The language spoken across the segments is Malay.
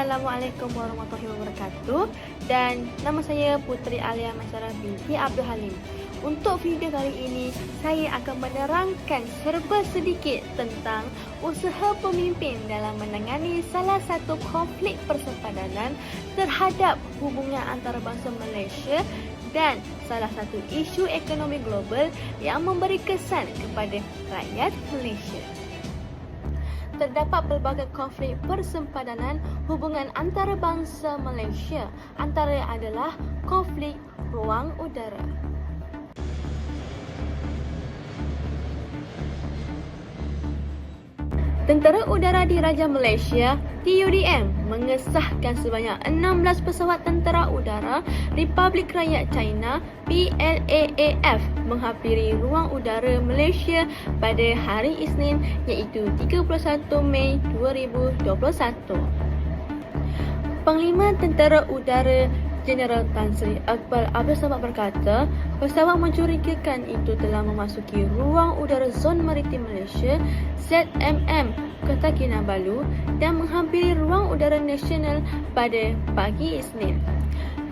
Assalamualaikum warahmatullahi wabarakatuh. Dan nama saya Puteri Alia Masyarah binti Abdul Halim. Untuk video kali ini, saya akan menerangkan serba sedikit tentang usaha pemimpin dalam menangani salah satu konflik persempadanan terhadap hubungan antarabangsa Malaysia dan salah satu isu ekonomi global yang memberi kesan kepada rakyat Malaysia. Terdapat pelbagai konflik persempadanan hubungan antarabangsa Malaysia. Antara adalah konflik ruang udara. Tentera Udara Diraja Malaysia (TUDM) mengesahkan sebanyak 16 pesawat tentera udara Republik Rakyat China (PLAAF) menghampiri ruang udara Malaysia pada hari Isnin iaitu 31 Mei 2021. Panglima Tentera Udara Jeneral Tan Sri Akbar Abdul Samad berkata, pesawat mencurigakan itu telah memasuki ruang udara Zon Maritim Malaysia ZMM Kota Kinabalu dan menghampiri ruang udara nasional pada pagi Isnin.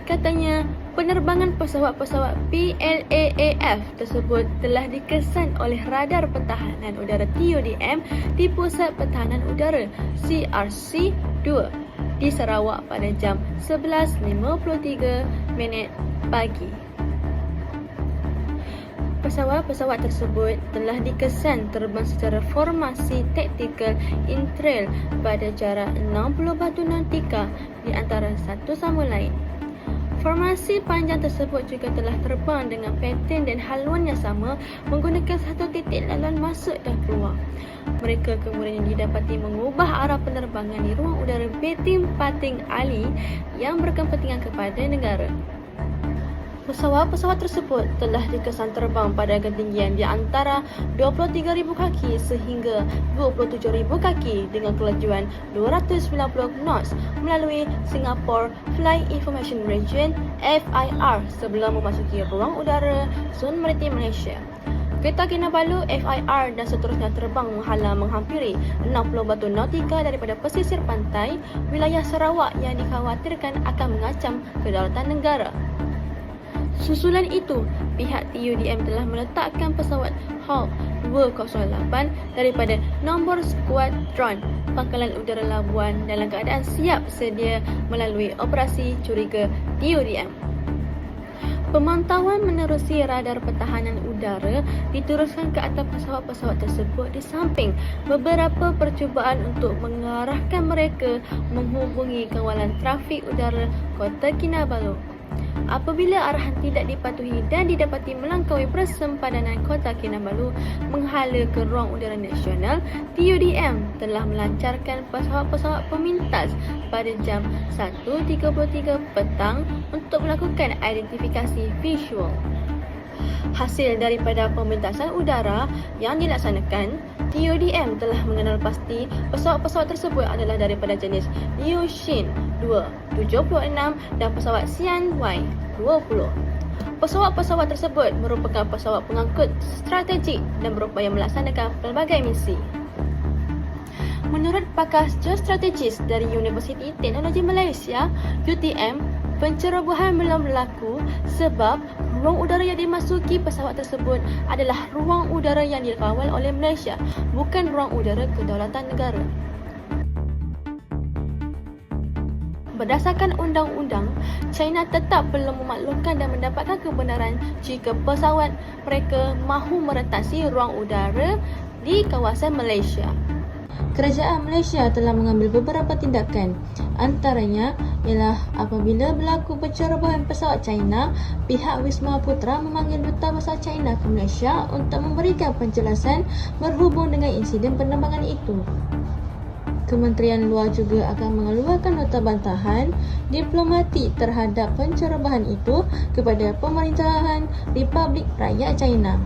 Katanya, penerbangan pesawat-pesawat PLAAF tersebut telah dikesan oleh radar pertahanan udara TUDM di Pusat Pertahanan Udara CRC-2 di Sarawak pada jam 11.53 pagi. Pesawat-pesawat tersebut telah dikesan terbang secara formasi taktikal in-trail pada jarak 60 batu nautika di antara satu sama lain. Formasi panjang tersebut juga telah terbang dengan pattern dan haluan yang sama menggunakan satu titik laluan masuk dan keluar. Mereka kemudian didapati mengubah arah penerbangan di ruang udara Betim Pating Ali yang berkepentingan kepada negara. Pesawat-pesawat tersebut telah dikesan terbang pada ketinggian di antara 23,000 kaki sehingga 27,000 kaki dengan kelajuan 290 knots melalui Singapore Flight Information Region (FIR) sebelum memasuki ruang udara Zon Maritim Malaysia. Kota Kinabalu FIR dan seterusnya terbang menghampiri 60 batu nautika daripada pesisir pantai wilayah Sarawak yang dikhawatirkan akan mengancam kedaulatan negara. Susulan itu, pihak TUDM telah meletakkan pesawat Hawk 208 daripada nombor skuadron Pangkalan Udara Labuan dalam keadaan siap sedia melalui operasi curiga TUDM. Pemantauan menerusi radar pertahanan udara diteruskan ke atas pesawat-pesawat tersebut di samping beberapa percubaan untuk mengarahkan mereka menghubungi kawalan trafik udara Kota Kinabalu. Apabila arahan tidak dipatuhi dan didapati melampaui persempadanan Kota Kinabalu menghala ke ruang udara nasional, TUDM telah melancarkan pesawat-pesawat pemintas pada jam 1.33 petang untuk melakukan identifikasi visual. Hasil daripada pemintasan udara yang dilaksanakan, TUDM telah mengenal pasti pesawat-pesawat tersebut adalah daripada jenis Liuxin 276 dan pesawat Xian Y20. Pesawat-pesawat tersebut merupakan pesawat pengangkut strategik dan berupaya melaksanakan pelbagai misi. Menurut pakar geostrategis dari Universiti Teknologi Malaysia, UTM, pencerobohan belum berlaku sebab ruang udara yang dimasuki pesawat tersebut adalah ruang udara yang dikawal oleh Malaysia, bukan ruang udara kedaulatan negara. Berdasarkan undang-undang, China tetap perlu memaklumkan dan mendapatkan kebenaran jika pesawat mereka mahu merentasi ruang udara di kawasan Malaysia. Kerajaan Malaysia telah mengambil beberapa tindakan. Antaranya ialah apabila berlaku pencerobohan pesawat China, pihak Wisma Putra memanggil Duta Besar China ke Malaysia untuk memberikan penjelasan berhubung dengan insiden penerbangan itu. Kementerian Luar juga akan mengeluarkan nota bantahan diplomatik terhadap pencerobohan itu kepada pemerintahan Republik Rakyat China.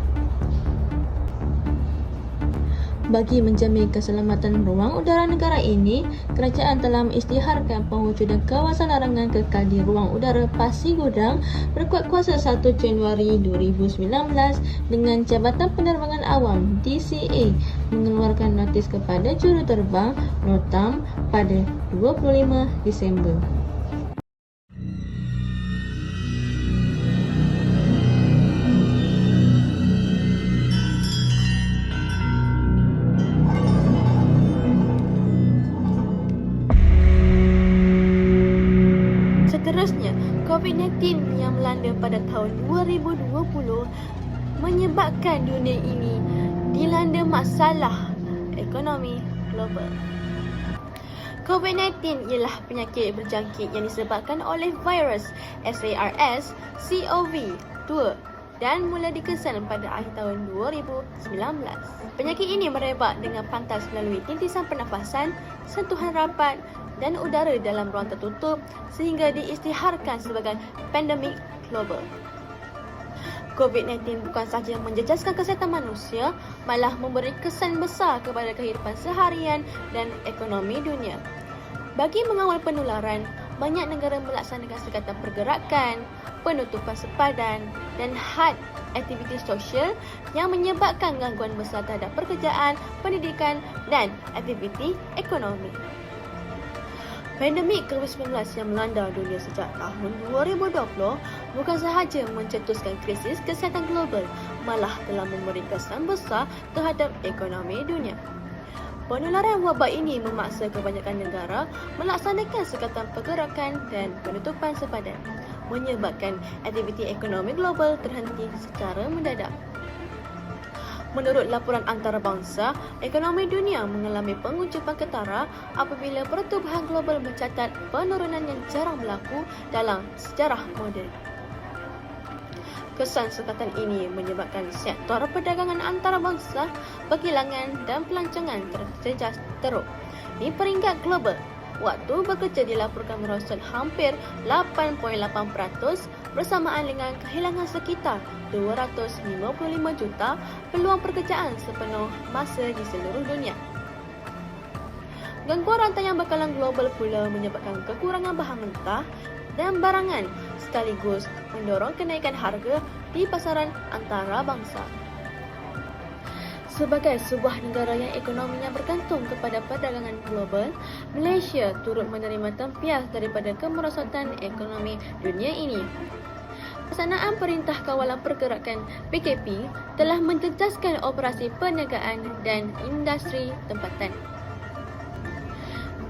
Bagi menjamin keselamatan ruang udara negara ini, kerajaan telah mengisytiharkan pewujudan kawasan larangan kekal di ruang udara Pasir Gudang berkuat kuasa 1 Januari 2019 dengan Jabatan Penerbangan Awam DCA mengeluarkan notis kepada juruterbang, notam, pada 25 Disember. Seterusnya, COVID-19 yang melanda pada tahun 2020 menyebabkan dunia ini dilanda masalah ekonomi global. COVID-19 ialah penyakit berjangkit yang disebabkan oleh virus SARS-CoV-2 dan mula dikesan pada akhir tahun 2019. Penyakit ini merebak dengan pantas melalui tintisan pernafasan, sentuhan rapat dan udara dalam ruang tertutup sehingga diisytiharkan sebagai pandemik global. COVID-19 bukan sahaja menjejaskan kesihatan manusia, malah memberi kesan besar kepada kehidupan seharian dan ekonomi dunia. Bagi mengawal penularan, banyak negara melaksanakan sekatan pergerakan, penutupan sepadan dan had aktiviti sosial yang menyebabkan gangguan besar terhadap pekerjaan, pendidikan dan aktiviti ekonomi. Pandemik COVID-19 yang melanda dunia sejak tahun 2020 bukan sahaja mencetuskan krisis kesihatan global, malah telah memberi kesan besar terhadap ekonomi dunia. Penularan wabak ini memaksa kebanyakan negara melaksanakan sekatan pergerakan dan penutupan sepadan, menyebabkan aktiviti ekonomi global terhenti secara mendadak. Menurut laporan antarabangsa, ekonomi dunia mengalami penguncupan ketara apabila pertumbuhan global mencatat penurunan yang jarang berlaku dalam sejarah moden. Kesan sekatan ini menyebabkan sektor perdagangan antarabangsa, perkilangan dan pelancongan terjejas teruk. Di peringkat global, waktu bekerja dilaporkan merosot hampir 8.8% bersamaan dengan kehilangan sekitar 255 juta peluang pekerjaan sepenuh masa di seluruh dunia. Gangguan rantaian bekalan global pula menyebabkan kekurangan bahan mentah dan barangan sekaligus mendorong kenaikan harga di pasaran antarabangsa. Sebagai sebuah negara yang ekonominya bergantung kepada perdagangan global, Malaysia turut menerima tempias daripada kemerosotan ekonomi dunia ini. Pelaksanaan Perintah Kawalan Pergerakan PKP telah menjejaskan operasi perniagaan dan industri tempatan.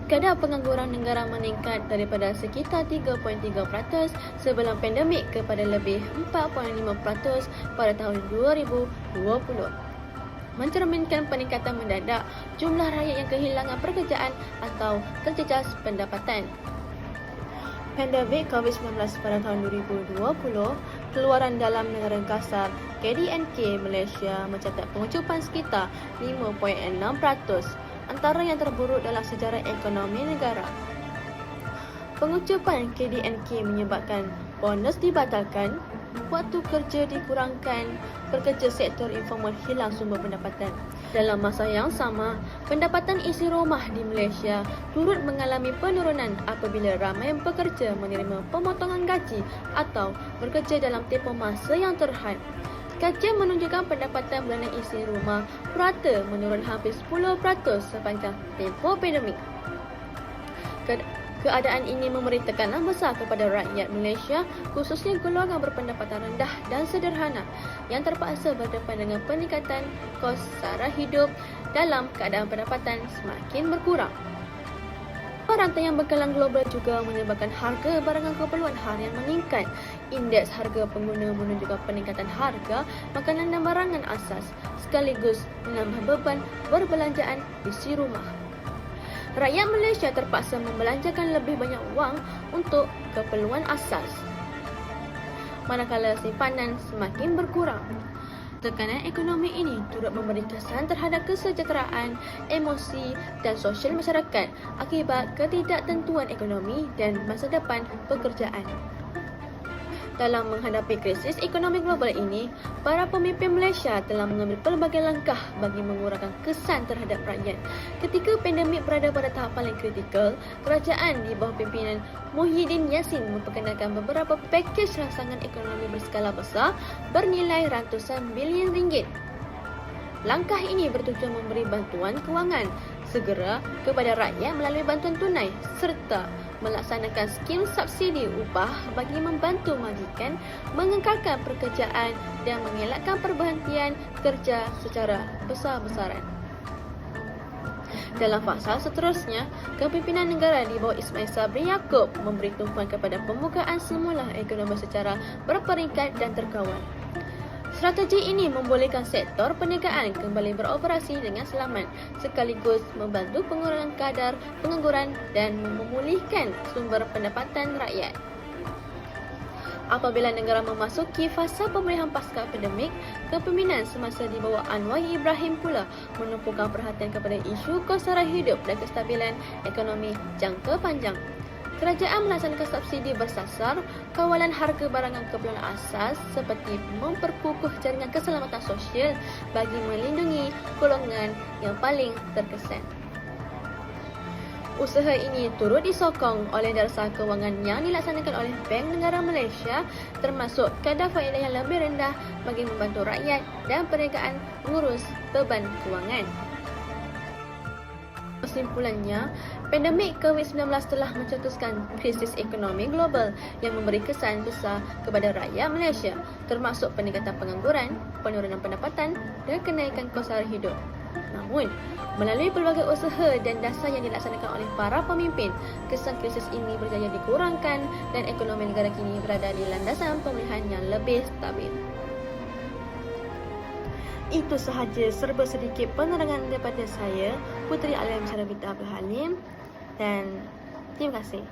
Kadar pengangguran negara meningkat daripada sekitar 3.3% sebelum pandemik kepada lebih 4.5% pada tahun 2020. Mencerminkan peningkatan mendadak jumlah rakyat yang kehilangan pekerjaan atau terjejas pendapatan. Pandemik COVID-19 pada tahun 2020, keluaran dalam negara kasar KDNK Malaysia mencatat pengucupan sekitar 5.6%, antara yang terburuk dalam sejarah ekonomi negara. Pengucupan KDNK menyebabkan bonus dibatalkan, waktu kerja dikurangkan, pekerja sektor informal hilang sumber pendapatan. Dalam masa yang sama, pendapatan isi rumah di Malaysia turut mengalami penurunan apabila ramai pekerja menerima pemotongan gaji atau bekerja dalam tempoh masa yang terhad. Kajian menunjukkan pendapatan bulanan isi rumah purata menurun hampir 10% sepanjang tempoh pandemik. Keadaan ini memberi tekanan besar kepada rakyat Malaysia, khususnya golongan berpendapatan rendah dan sederhana yang terpaksa berdepan dengan peningkatan kos sara hidup dalam keadaan pendapatan semakin berkurang. Rantaian bekalan global juga menyebabkan harga barangan keperluan harian meningkat. Indeks harga pengguna menunjukkan peningkatan harga makanan dan barangan asas sekaligus menambah beban perbelanjaan isi rumah. Rakyat Malaysia terpaksa membelanjakan lebih banyak wang untuk keperluan asas, manakala simpanan semakin berkurang. Tekanan ekonomi ini turut memberi kesan terhadap kesejahteraan, emosi dan sosial masyarakat akibat ketidaktentuan ekonomi dan masa depan pekerjaan. Dalam menghadapi krisis ekonomi global ini, para pemimpin Malaysia telah mengambil pelbagai langkah bagi mengurangkan kesan terhadap rakyat. Ketika pandemik berada pada tahap paling kritikal, kerajaan di bawah pimpinan Muhyiddin Yassin memperkenalkan beberapa pakej rangsangan ekonomi berskala besar bernilai ratusan bilion ringgit. Langkah ini bertujuan memberi bantuan kewangan segera kepada rakyat melalui bantuan tunai serta melaksanakan skim subsidi upah bagi membantu majikan mengekalkan pekerjaan dan mengelakkan perberhentian kerja secara besar-besaran. Dalam fasa seterusnya, kepimpinan negara di bawah Ismail Sabri Yaakob memberi tumpuan kepada pembukaan semula ekonomi secara berperingkat dan terkawal. Strategi ini membolehkan sektor perniagaan kembali beroperasi dengan selamat sekaligus membantu pengurangan kadar pengangguran dan memulihkan sumber pendapatan rakyat. Apabila negara memasuki fasa pemulihan pasca pandemik, kepimpinan semasa di bawah Anwar Ibrahim pula menumpukan perhatian kepada isu kos sara hidup dan kestabilan ekonomi jangka panjang. Kerajaan melaksanakan subsidi bersasar, kawalan harga barangan keperluan asas seperti memperkukuh jaringan keselamatan sosial bagi melindungi golongan yang paling terkesan. Usaha ini turut disokong oleh dasar kewangan yang dilaksanakan oleh Bank Negara Malaysia termasuk kadar faedah yang lebih rendah bagi membantu rakyat dan perniagaan mengurus beban kewangan. Kesimpulannya, pandemik COVID-19 telah mencetuskan krisis ekonomi global yang memberi kesan besar kepada rakyat Malaysia termasuk peningkatan pengangguran, penurunan pendapatan dan kenaikan kos sara hidup. Namun, melalui pelbagai usaha dan dasar yang dilaksanakan oleh para pemimpin, kesan krisis ini berjaya dikurangkan dan ekonomi negara kini berada di landasan pemulihan yang lebih stabil. Itu sahaja serba sedikit penerangan daripada saya, Puteri Alam Sarabita Abdul Halim, dan terima kasih.